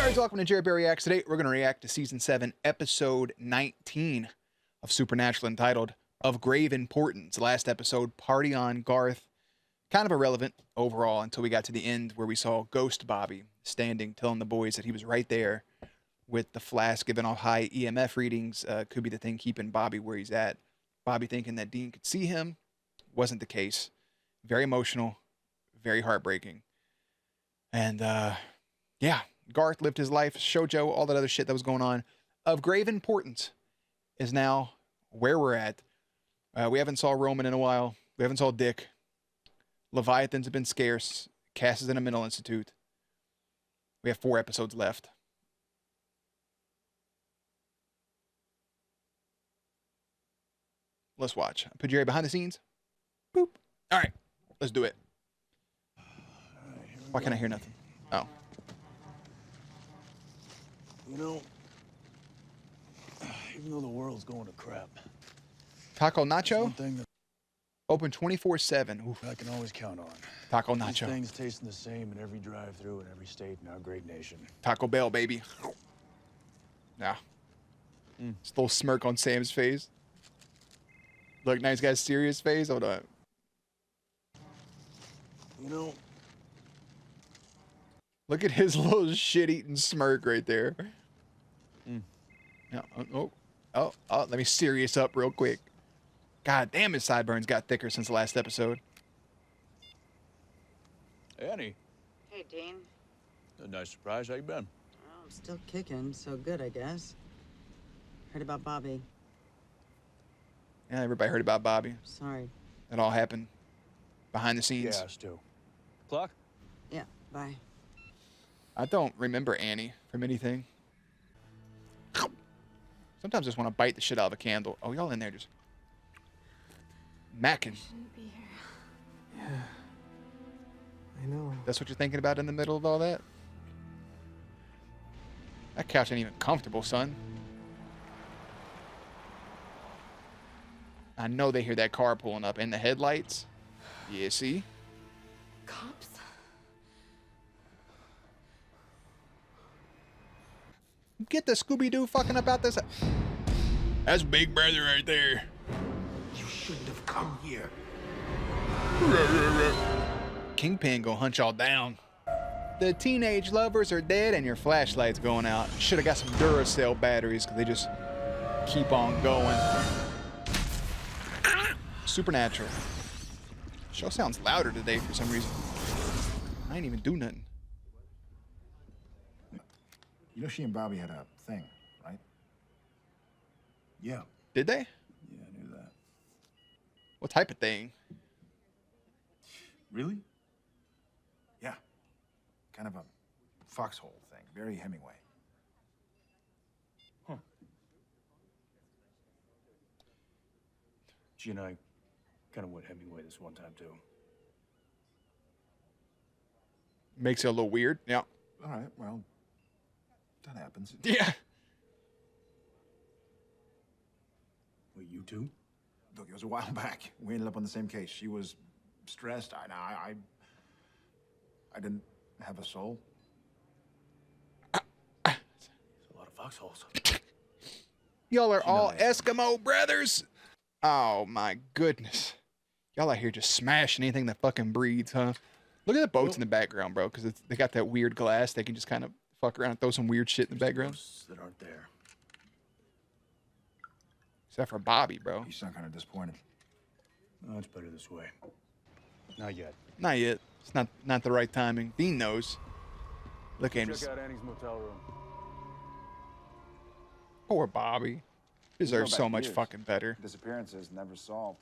nerds, welcome to JerBear Reacts. Today we're going to react to Season 7, Episode 19 of Supernatural, entitled Of Grave Importance. Last episode, Party on Garth. Kind of irrelevant overall until we got to the end where we saw Ghost Bobby standing, telling the boys that he was right there with the flask giving off high EMF readings. Could be the thing keeping Bobby where he's at. Bobby thinking that Dean could see him. Wasn't the case. Very emotional, very heartbreaking. And yeah, Garth lived his life, Shoujo, all that other shit that was going on. Of grave importance is now where we're at. We haven't saw Roman in a while. We haven't saw Dick. Leviathans have been scarce. Cass is in a mental institute. We have 4 episodes left. Let's watch. Put Jerry behind the scenes. Boop. All right, let's do it. Why can't I hear nothing? Oh. You know, even though the world's going to crap, Taco one Nacho, thing that open 24/7. I can always count on. Taco These Nacho. things tasting the same in every drive-through in every state in our great nation. Taco Bell, baby. Yeah. Just a little smirk on Sam's face. Look, nice guy's serious face. Hold on. You know, Look at his little shit-eating smirk right there. Yeah. Oh, let me serious up real quick. God damn, his sideburns got thicker since the last episode. Annie, Hey, Dean. a nice surprise. How you been? Well, I'm still kicking, so good, I guess. Heard about Bobby. Yeah, everybody heard about Bobby. Sorry. That all happened behind the scenes. Yeah, us too. Clock? Yeah, bye. I don't remember Annie from anything. Sometimes I just want to bite the shit out of a candle. Oh, y'all in there just macking. Shouldn't be here. Yeah, I know. That's what you're thinking about in the middle of all that? That couch ain't even comfortable, son. I know they hear that car pulling up and the headlights. Yeah, see? Cops? Get the Scooby-Doo fucking about this. That's Big Brother right there. You shouldn't have come here. Kingpin gonna hunt y'all down. The teenage lovers are dead and your flashlight's going out. Should have got some Duracell batteries because they just keep on going. Supernatural. Show sounds louder today for some reason. I ain't even do nothing. You know she and Bobby had a thing, right? Yeah. Did they? Yeah, I knew that. What type of thing? Really? Yeah. Kind of a foxhole thing. Very Hemingway. She and I kind of went Hemingway this one time, too. Makes it a little weird. Yeah. All right, well, that happens. Yeah. Wait, you two? Look, it was a while back. We ended up on the same case. She was stressed. I didn't have a soul. There's a lot of foxholes. Y'all are all Eskimo brothers. Oh my goodness. Y'all out here just smashing anything that fucking breathes, huh? Look at the boats in the background, bro, because they got that weird glass. They can just kind of fuck around and throw some weird shit in the background. Ghosts that aren't there. Except for Bobby, bro. You sound kind of disappointed. No, it's better this way. Not yet. Not yet. It's not the right timing. Dean knows. Look at him. Check out Annie's motel room. Poor Bobby. Deserves Go so back much years. fucking better. Disappearances never solved.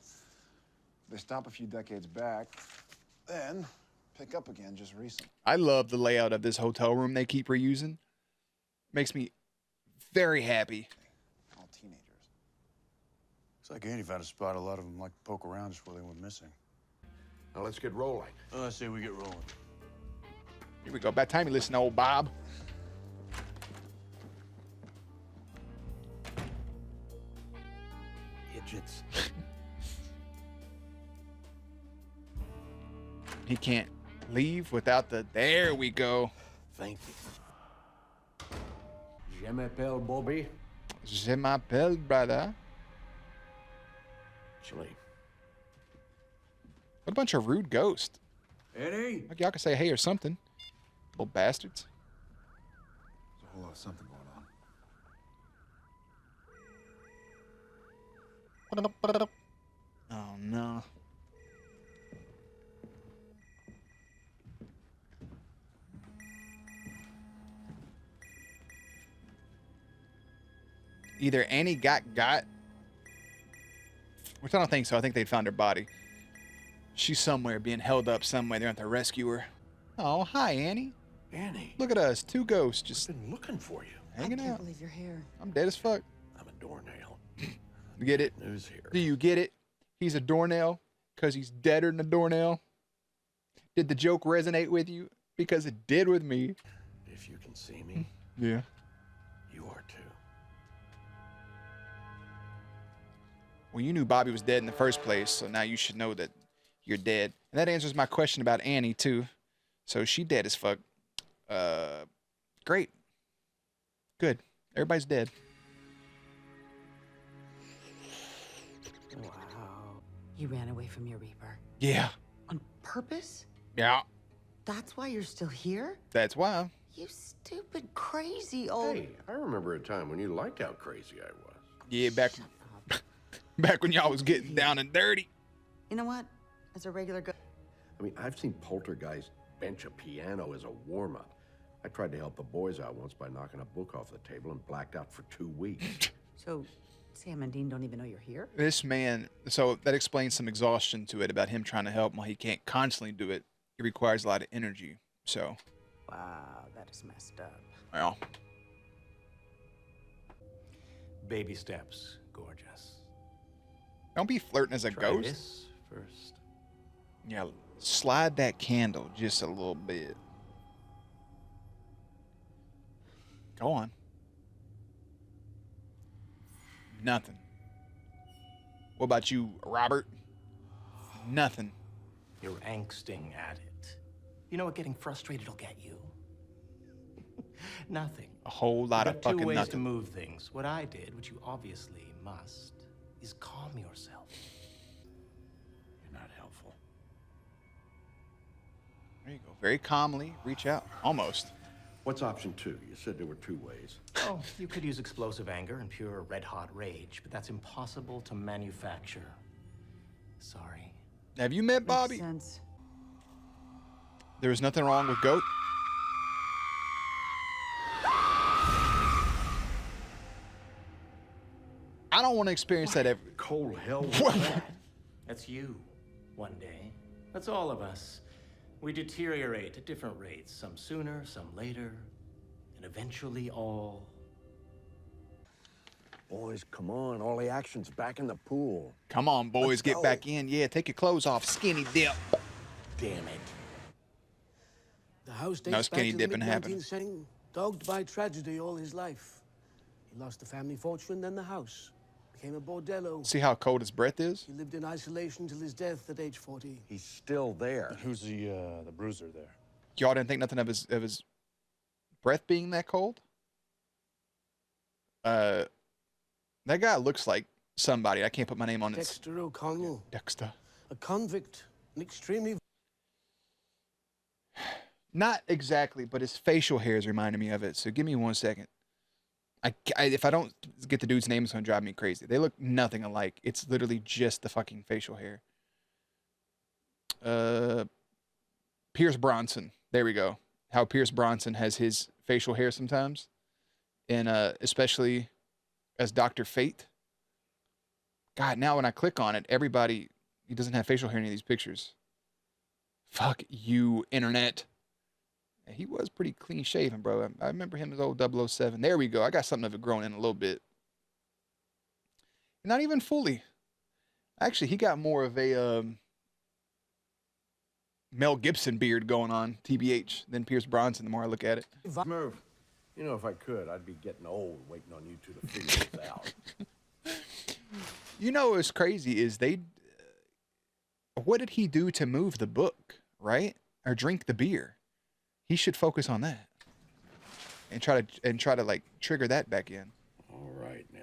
They stop a few decades back, then pick up again just recent. I love the layout of this hotel room they keep reusing. Makes me very happy. All teenagers. It's like Annie found a spot a lot of them like to poke around just while they went missing. Now let's get rolling. I say we get rolling. Here we go. About time you listen to old Bob. Idiots. He can't leave without the... There we go. Thank you. Je m'appelle Bobby. Je m'appelle, brother. Chili. What a bunch of rude ghosts. Eddie? Like y'all can say hey or something. Little bastards. There's a whole lot of something going on. Oh no. Either Annie got, which I don't think so. I think they found her body. She's somewhere being held up somewhere. They're going to rescue her. Oh, hi, Annie. Annie. Look at us, two ghosts I've just been looking for you. hanging I can't out. believe you're here. I'm dead as fuck. I'm a doornail. You get it? News here. Do you get it? He's a doornail because he's deader than a doornail. Did the joke resonate with you? Because it did with me. If you can see me, Yeah. you are too. Well, you knew Bobby was dead in the first place, so now you should know that you're dead. And that answers my question about Annie, too. So she dead as fuck. Great. Good. Everybody's dead. Wow. You ran away from your Reaper. Yeah. On purpose? Yeah. That's why you're still here? That's why. You stupid, crazy old... Hey, I remember a time when you liked how crazy I was. Yeah, back Shut up. back when y'all was getting down and dirty. You know what? As a regular I mean, I've seen poltergeist bench a piano as a warm-up. I tried to help the boys out once by knocking a book off the table and blacked out for 2 weeks. So, Sam and Dean don't even know you're here? This man, so that explains some exhaustion to it about him trying to help while he can't constantly do it. It requires a lot of energy. So, Wow, that is messed up. well, Baby steps, gorgeous. don't be flirting as a Try ghost. this first. Yeah, slide that candle just a little bit. Go on. Nothing. What about you, Robert? Nothing. You're angsting at it. You know what getting frustrated will get you? Nothing. A whole lot You've of got two fucking ways to nothing. move things. What I did, which you obviously must, is calm yourself. You're not helpful. There you go. Very calmly reach out. Almost. What's option 2? You said there were 2 ways. Oh, you could use explosive anger and pure red-hot rage, but that's impossible to manufacture. Sorry. Have you met Bobby? Makes sense. There was nothing wrong with Goat. I don't want to experience that ever. Cold hell. That's you, one day. That's all of us. We deteriorate at different rates, some sooner, some later, and eventually all. Boys, come on. All the action's back in the pool. Come on, boys, Let's get go. back in. Yeah, take your clothes off. Skinny dip. Damn it. The house dates No back skinny to the dipping happened. mid-19th century, dogged by tragedy all his life. He lost the family fortune, then the house. Became a bordello. See how cold his breath is? He lived in isolation till his death at age 40. He's still there. Who's the bruiser there? Y'all didn't think nothing of his breath being that cold? That guy looks like somebody. I can't put my name on it. Dexter O'Connell, Dexter. a convict, an extremely Not exactly, but his facial hair is reminding me of it. So give me 1 second. If I don't get the dude's name, it's going to drive me crazy. They look nothing alike. It's literally just the fucking facial hair. Pierce Bronson. There we go. How Pierce Bronson has his facial hair sometimes. And especially as Dr. Fate. God, now when I click on it, he doesn't have facial hair in any of these pictures. Fuck you, internet. He was pretty clean shaven, bro. I remember him as old 007. There we go. I got something of it growing in a little bit. Not even fully. Actually, he got more of a Mel Gibson beard going on, TBH, than Pierce Bronson, the more I look at it. Move. You know, if I could, I'd be getting old waiting on you two to figure this out. You know what's crazy is what did he do to move the book, right? Or drink the beer? He should focus on that. and try to like trigger that back in. All right, now.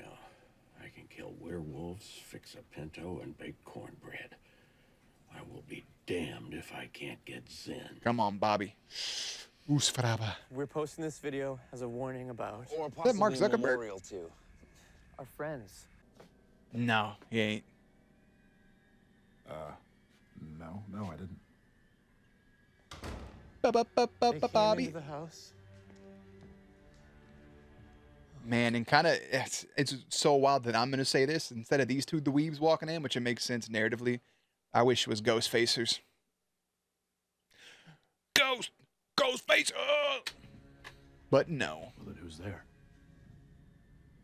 I can kill werewolves, fix a pinto, and bake cornbread. I will be damned if I can't get Zen. Come on, Bobby. Oosfraba. We're posting this video as a warning about Or that Mark possibly a Zuckerberg? memorial too. our friends. No, he ain't. No, I didn't. They came Bobby. into the house. Man, and kind of it's so wild that I'm gonna say this instead of these two dweebs walking in, which it makes sense narratively. I wish it was ghost facers. Ghost facer. But no, Well, then who's there?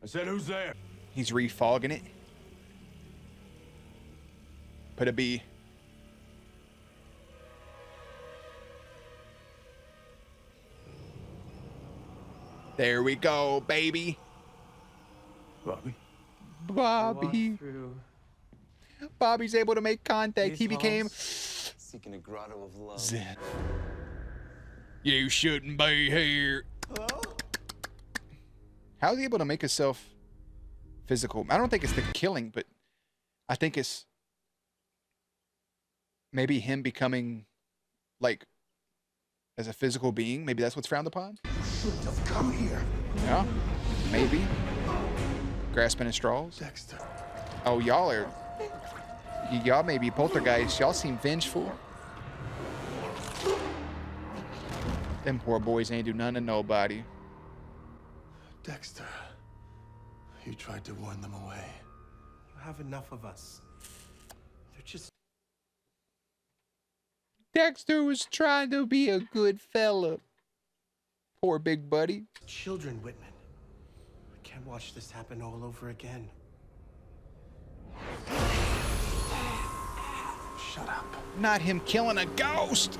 I said, who's there? he's refogging it. Put a B. There we go, baby. Bobby. We Bobby. walked through Bobby's able to make contact. these He became halls. Seeking a grotto of love. Zen. You shouldn't be here. Hello? How is he able to make himself physical? I don't think it's the killing, but I think it's maybe him becoming like as a physical being. Maybe that's what's frowned upon. Shouldn't have come here. Yeah, maybe. Grasping at straws. Dexter. Oh, y'all may be poltergeists. Y'all seem vengeful. Them poor boys ain't do none to nobody. Dexter. You tried to warn them away. You have enough of us. They're just Dexter was trying to be a good fella. Poor big buddy. children, Whitman. I can't watch this happen all over again. Shut up. Not him killing a ghost.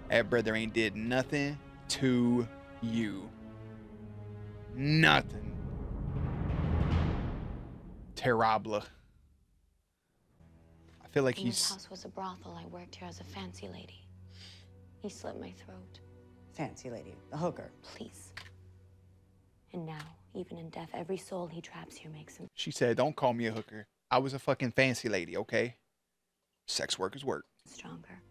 That brother ain't did nothing to you. Nothing. Terrible. I feel like When this he's house was a brothel, I worked here as a fancy lady. He slit my throat. Fancy lady, the hooker. Please. And now, even in death, every soul he traps here makes him She said, "Don't call me a hooker. I was a fucking fancy lady, okay? Sex work is work." stronger.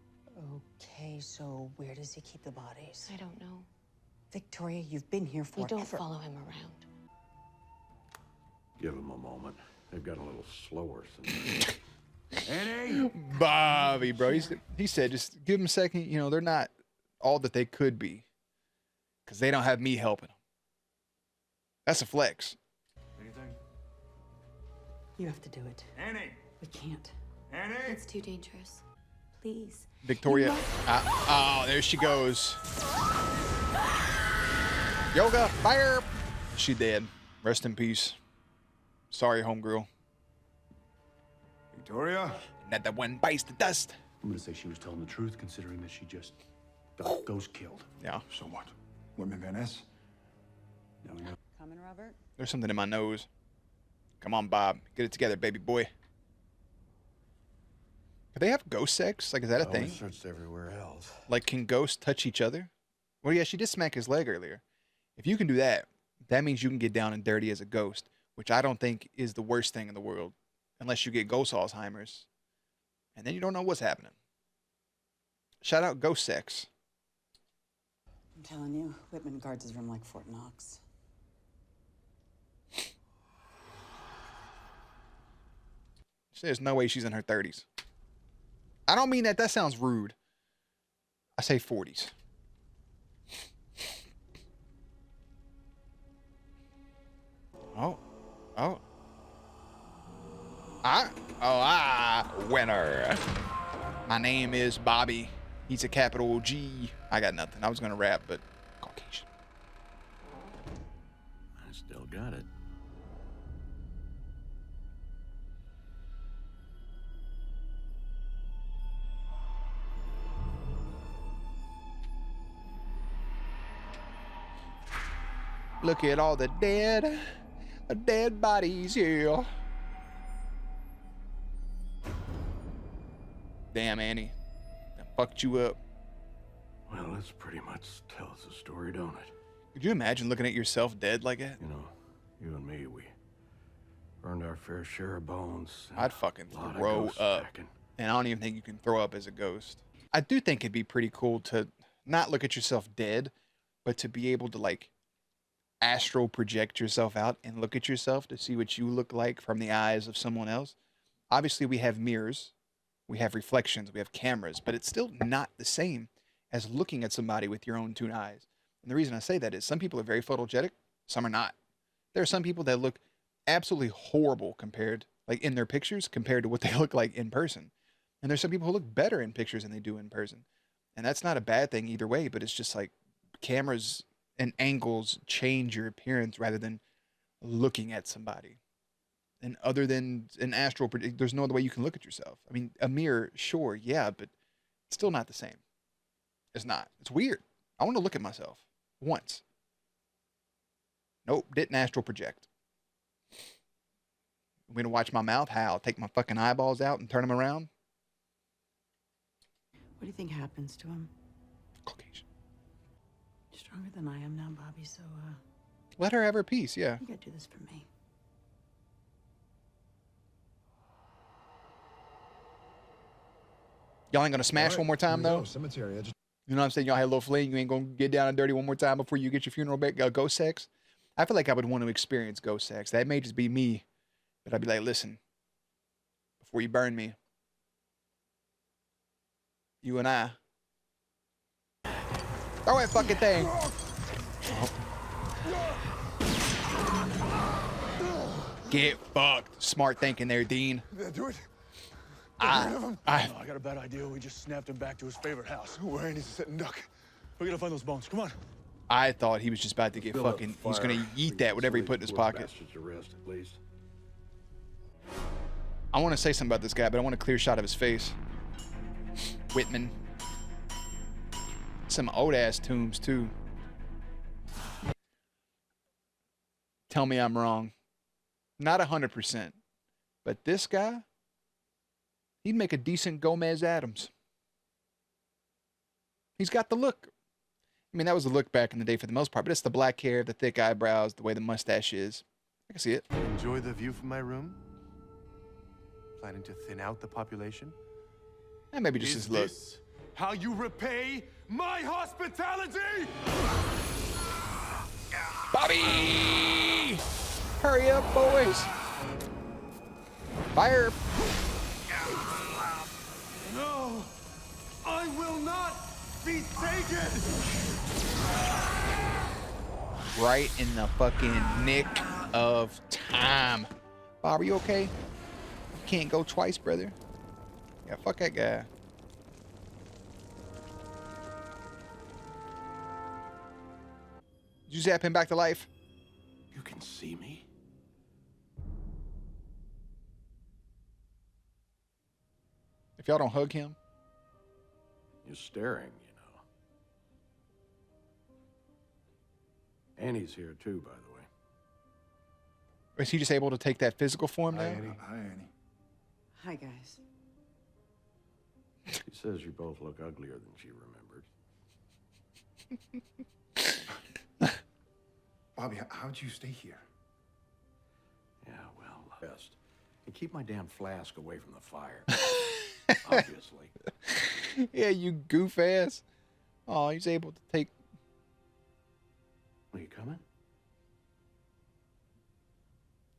Okay, so where does he keep the bodies? I don't know. Victoria, you've been here You forever. don't follow him around. Give him a moment. They've got a little slower since. Annie? Bobby, bro. He said, just give them a second. You know, they're not all that they could be. Because they don't have me helping them. That's a flex. Anything? You have to do it. Annie? We can't. Annie? It's too dangerous. Please. Victoria. Oh, there she goes. Yoga, fire. She dead. Rest in peace. Sorry, homegirl. Victoria? Not that one bites the dust. I'm gonna say she was telling the truth, considering that she just got ghost killed. Yeah. So what? Whitman Van Ness? Now we know. Coming, Robert? There's something in my nose. Come on, Bob. Get it together, baby boy. Do they have ghost sex? Like, is that a We thing? searched everywhere else. Like, can ghosts touch each other? Well, yeah, she did smack his leg earlier. If you can do that, that means you can get down and dirty as a ghost, which I don't think is the worst thing in the world, unless you get ghost Alzheimer's, and then you don't know what's happening. Shout out ghost sex. I'm telling you, Whitman guards his room like Fort Knox. There's no way she's in her 30s. I don't mean that. That sounds rude. I say 40s. Oh. Winner. My name is Bobby. He's a capital G. I got nothing. I was going to rap, but Caucasian. I still got it. Look at all the dead bodies, yeah. Damn, Annie. That fucked you up. Well, this pretty much tells the story, don't it? Could you imagine looking at yourself dead like that? You know, you and me, we earned our fair share of bones. I'd fucking A lot of throw ghost up. packing. And I don't even think you can throw up as a ghost. I do think it'd be pretty cool to not look at yourself dead, but to be able to like astral project yourself out and look at yourself to see what you look like from the eyes of someone else. Obviously, we have mirrors, we have reflections, we have cameras, but it's still not the same as looking at somebody with your own two eyes. And the reason I say that is some people are very photogenic, some are not. There are some people that look absolutely horrible compared, like in their pictures, compared to what they look like in person. And there's some people who look better in pictures than they do in person. And that's not a bad thing either way, but it's just like cameras and angles change your appearance rather than looking at somebody. And other than an astral, there's no other way you can look at yourself. I mean, a mirror, sure, yeah, but it's still not the same. It's not. It's weird. I want to look at myself once. Nope, didn't astral project. I'm going to watch my mouth howl, take my fucking eyeballs out and turn them around. What do you think happens to him? Caucasian. You're stronger than I am now, Bobby, so, Let her have her piece, yeah. you gotta do this for me. Y'all ain't going to smash one more time, though? Cemetery. You know what I'm saying? Y'all had a little fling. You ain't going to get down and dirty one more time before you get your funeral back. Ghost sex? I feel like I would want to experience ghost sex. That may just be me. But I'd be like, listen, before you burn me, you and I, throw that fucking thing. Get fucked. Smart thinking there, Dean. Did that do it? I got a bad idea. We just snapped him back to his favorite house. Where he's sitting duck. We gotta find those bones. Come on. I thought he was just about to get Fill up fucking, the he's going to fire. eat that, whatever he put in his Poor pocket. bastards arrested, at least. I want to say something about this guy, but I want a clear shot of his face. Whitman. Some old-ass tombs, too. Tell me I'm wrong. Not 100%. But this guy, he'd make a decent Gomez Adams. He's got the look. I mean, that was the look back in the day for the most part, but it's the black hair, the thick eyebrows, the way the mustache is. I can see it. Enjoy the view from my room? Planning to thin out the population? And maybe just his look. This how you repay my hospitality? Bobby! Hurry up, boys! Fire! No! I will not be taken! Right in the fucking nick of time. Bob, are you okay? You can't go twice, brother. Yeah, fuck that guy. Did you zap him back to life? You can see me? If y'all don't hug him. You're staring, you know. Annie's here too, by the way. Or is he just able to take that physical form now? Hi, Annie. Hi, guys. She says you both look uglier than she remembered. Bobby, how'd you stay here? Yeah, well, best. And keep my damn flask away from the fire. Obviously. Yeah, you goof ass. Oh, he's able to take. Are you coming?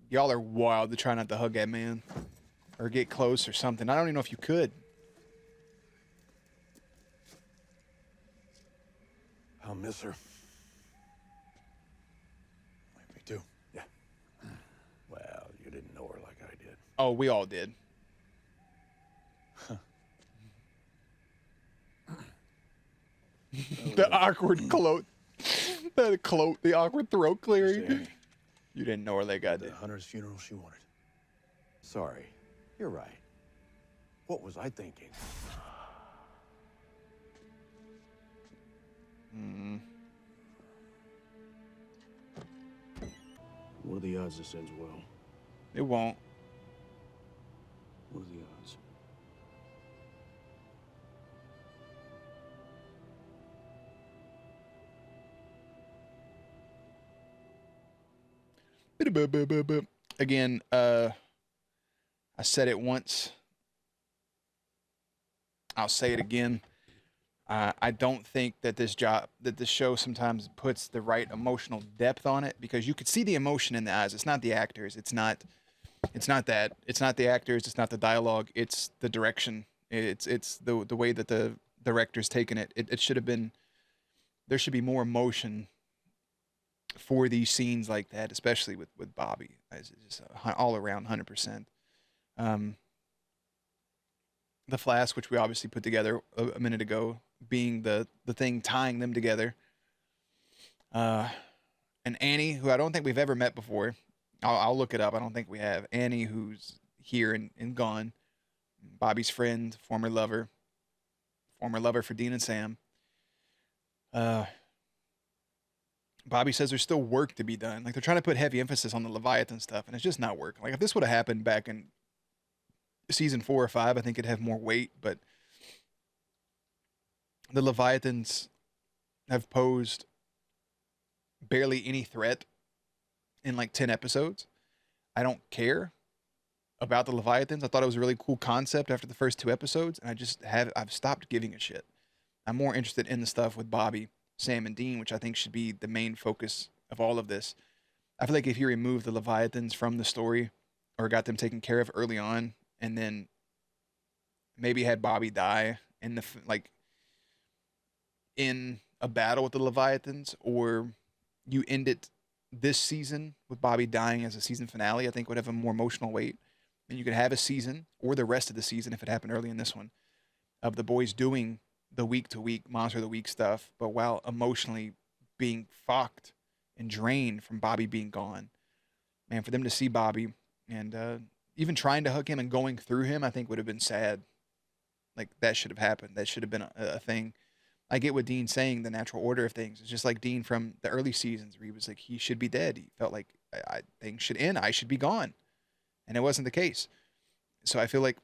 Y'all are wild to try not to hug that man. Or get close or something. I don't even know if you could. I'll miss her. Me too. Yeah. Well, you didn't know her like I did. Oh, we all did. The awkward cloak. The awkward throat clearing. Annie. You didn't know her like I did. The Hunter's funeral she wanted. Sorry. You're right. What was I thinking? What are the odds this ends well? It won't. What are the odds? Again, I said it once. I'll say it again. I don't think that this show sometimes puts the right emotional depth on it, because you could see the emotion in the eyes. It's not the actors. It's not that. It's not the actors. It's not the dialogue. It's the direction. It's the way that the director's taken it. It should have been. There should be more emotion for these scenes like that, especially with Bobby. It's just all around 100%. The flask, which we obviously put together a minute ago, being the thing tying them together. And Annie, who I don't think we've ever met before. I'll look it up. I don't think we have. Annie, who's here and gone. Bobby's friend, former lover for Dean and Sam. Bobby says there's still work to be done. Like, they're trying to put heavy emphasis on the Leviathan stuff, and it's just not working. Like, if this would have happened back in season 4 or 5, I think it'd have more weight, but the Leviathans have posed barely any threat in like 10 episodes. I don't care about the Leviathans. I thought it was a really cool concept after the first 2 episodes, and I've stopped giving a shit. I'm more interested in the stuff with Bobby, Sam, and Dean, which I think should be the main focus of all of this. I feel like if you remove the Leviathans from the story, or got them taken care of early on, and then maybe had Bobby die in in a battle with the Leviathans, or you end it this season with Bobby dying as a season finale, I think would have a more emotional weight. And you could have a season, or the rest of the season, if it happened early in this one, of the boys doing the week-to-week Monster of the Week stuff, but while emotionally being fucked and drained from Bobby being gone. Man, for them to see Bobby and even trying to hug him and going through him, I think would have been sad. Like, that should have happened. That should have been a thing. I get what Dean's saying, the natural order of things. It's just like Dean from the early seasons, where he was like, he should be dead. He felt like things should end. I should be gone. And it wasn't the case. So I feel like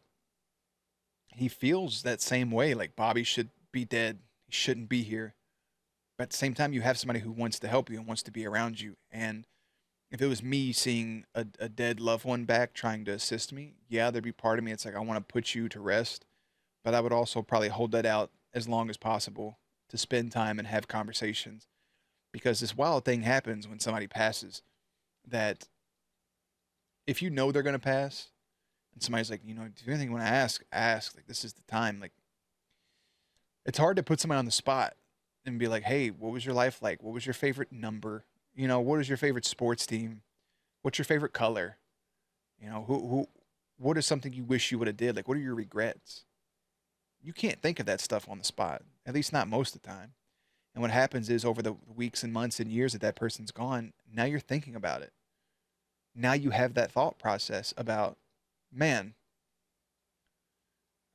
he feels that same way. Like, Bobby should be dead. He shouldn't be here. But at the same time, you have somebody who wants to help you and wants to be around you. And if it was me seeing a dead loved one back trying to assist me, yeah, there'd be part of me. It's like, I want to put you to rest. But I would also probably hold that out as long as possible to spend time and have conversations. Because this wild thing happens when somebody passes, that if you know they're going to pass, and somebody's like, you know, if you anything you want to ask. Like, this is the time. Like, it's hard to put somebody on the spot and be like, hey, what was your life like? What was your favorite number? You know, what is your favorite sports team? What's your favorite color? You know, what is something you wish you would have did? Like, what are your regrets? You can't think of that stuff on the spot, at least not most of the time. And what happens is, over the weeks and months and years that person's gone, now you're thinking about it. Now you have that thought process about, man,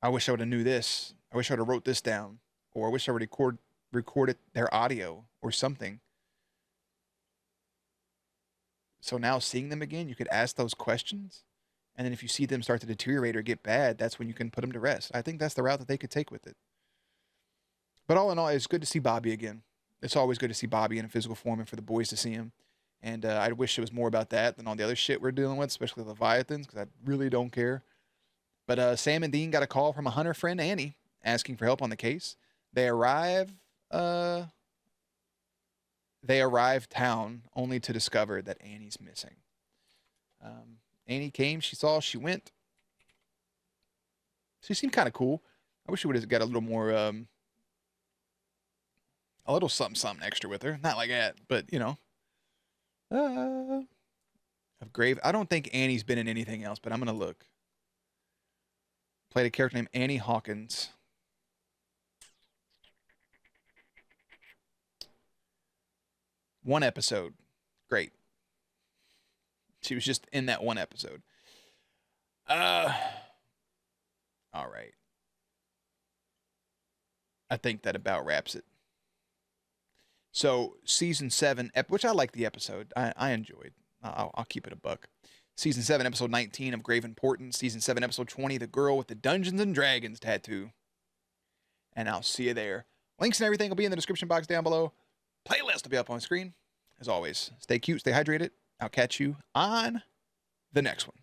I wish I would have knew this. I wish I would have wrote this down. Or I wish I would have recorded their audio or something. So now seeing them again, you could ask those questions. And then if you see them start to deteriorate or get bad, that's when you can put them to rest. I think that's the route that they could take with it. But all in all, it's good to see Bobby again. It's always good to see Bobby in a physical form and for the boys to see him. And I wish it was more about that than all the other shit we're dealing with, especially Leviathans, because I really don't care. But Sam and Dean got a call from a hunter friend, Annie, asking for help on the case. They arrive town only to discover that Annie's missing. Annie came, she saw, she went. She seemed kind of cool. I wish she would have got a little more, a little something extra with her. Not like that, but, you know. Of Grave. I don't think Annie's been in anything else, but I'm going to look. Played a character named Annie Hawkins. One episode. Great. She was just in that one episode. All right. I think that about wraps it. So, season 7, which I like the episode. I enjoyed. I'll keep it a buck. Season 7, episode 19 of Grave Importance. Season 7, episode 20, The Girl with the Dungeons and Dragons tattoo. And I'll see you there. Links and everything will be in the description box down below. Playlist will be up on screen. As always, stay cute, stay hydrated, I'll catch you on the next one.